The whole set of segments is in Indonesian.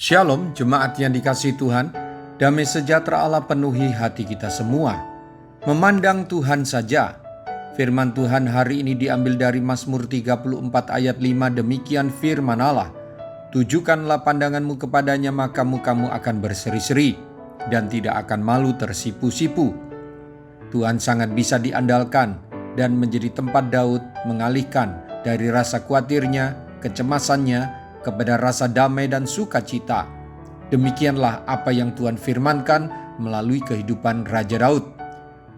Shalom jemaat yang dikasihi Tuhan, damai sejahtera Allah penuhi hati kita semua. Memandang Tuhan saja. Firman Tuhan hari ini diambil dari Mazmur 34 ayat 5, demikian firman Allah. Tujukanlah pandanganmu kepadanya, maka mukamu akan berseri-seri dan tidak akan malu tersipu-sipu. Tuhan sangat bisa diandalkan dan menjadi tempat Daud mengalihkan dari rasa khawatirnya, kecemasannya, kepada rasa damai dan sukacita. Demikianlah apa yang Tuhan firmankan melalui kehidupan Raja Daud.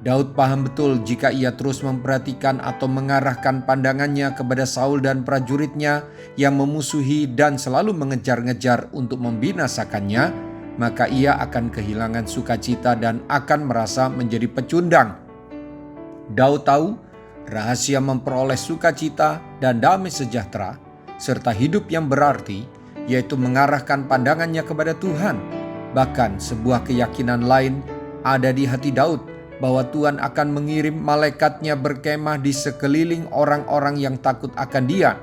Daud paham betul jika ia terus memperhatikan atau mengarahkan pandangannya kepada Saul dan prajuritnya yang memusuhi dan selalu mengejar-ngejar untuk membinasakannya, maka ia akan kehilangan sukacita dan akan merasa menjadi pecundang. Daud tahu rahasia memperoleh sukacita dan damai sejahtera serta hidup yang berarti, yaitu mengarahkan pandangannya kepada Tuhan. Bahkan sebuah keyakinan lain ada di hati Daud, bahwa Tuhan akan mengirim malaikatnya berkemah di sekeliling orang-orang yang takut akan dia,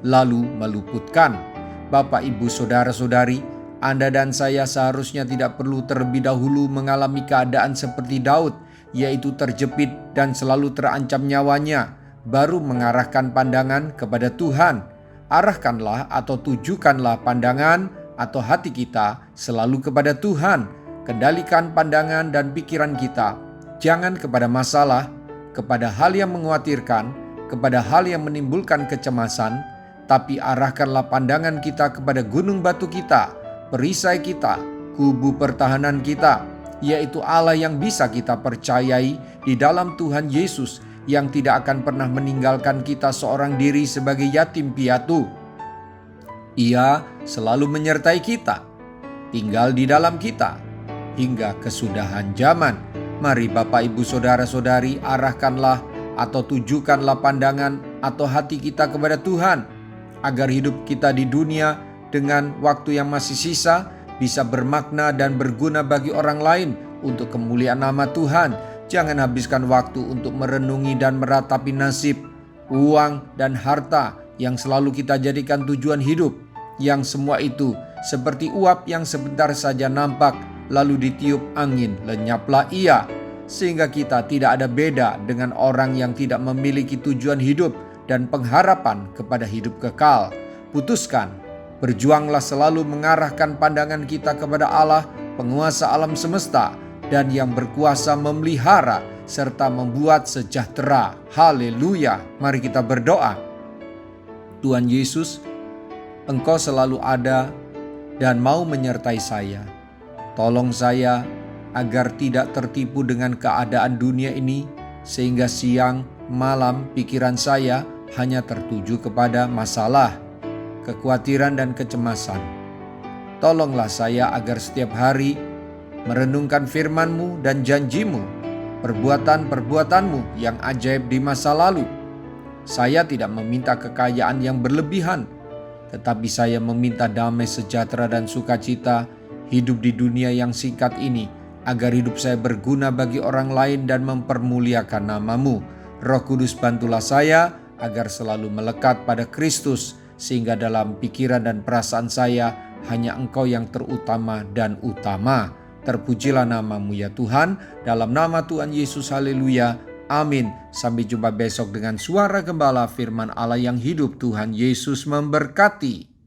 lalu meluputkan. Bapak, Ibu, Saudara-saudari, Anda dan saya seharusnya tidak perlu terlebih dahulu mengalami keadaan seperti Daud, yaitu terjepit dan selalu terancam nyawanya, baru mengarahkan pandangan kepada Tuhan. Arahkanlah atau tujukanlah pandangan atau hati kita selalu kepada Tuhan. Kendalikan pandangan dan pikiran kita, jangan kepada masalah, kepada hal yang mengkhawatirkan, kepada hal yang menimbulkan kecemasan, tapi arahkanlah pandangan kita kepada gunung batu kita, perisai kita, kubu pertahanan kita, yaitu Allah yang bisa kita percayai di dalam Tuhan Yesus, yang tidak akan pernah meninggalkan kita seorang diri sebagai yatim piatu. Ia selalu menyertai kita, tinggal di dalam kita, hingga kesudahan zaman. Mari Bapak, Ibu, Saudara-saudari, arahkanlah atau tujukanlah pandangan atau hati kita kepada Tuhan, agar hidup kita di dunia dengan waktu yang masih sisa bisa bermakna dan berguna bagi orang lain untuk kemuliaan nama Tuhan. Jangan habiskan waktu untuk merenungi dan meratapi nasib, uang, dan harta yang selalu kita jadikan tujuan hidup. Yang semua itu seperti uap yang sebentar saja nampak, lalu ditiup angin, lenyaplah ia. Sehingga kita tidak ada beda dengan orang yang tidak memiliki tujuan hidup dan pengharapan kepada hidup kekal. Putuskan, berjuanglah selalu mengarahkan pandangan kita kepada Allah, penguasa alam semesta, dan yang berkuasa memelihara serta membuat sejahtera. Haleluya. Mari kita berdoa. Tuhan Yesus, Engkau selalu ada dan mau menyertai saya. Tolong saya agar tidak tertipu dengan keadaan dunia ini, sehingga siang malam pikiran saya hanya tertuju kepada masalah, kekhawatiran dan kecemasan. Tolonglah saya agar setiap hari merenungkan firman-Mu dan janji-Mu, perbuatan-perbuatan-Mu yang ajaib di masa lalu. Saya tidak meminta kekayaan yang berlebihan, tetapi saya meminta damai sejahtera dan sukacita hidup di dunia yang singkat ini, agar hidup saya berguna bagi orang lain dan mempermuliakan nama-Mu. Roh Kudus, bantulah saya agar selalu melekat pada Kristus, sehingga dalam pikiran dan perasaan saya hanya Engkau yang terutama dan utama. Terpujilah nama-Mu ya Tuhan, dalam nama Tuhan Yesus, haleluya, amin. Sampai jumpa besok dengan suara gembala firman Allah yang hidup. Tuhan Yesus memberkati.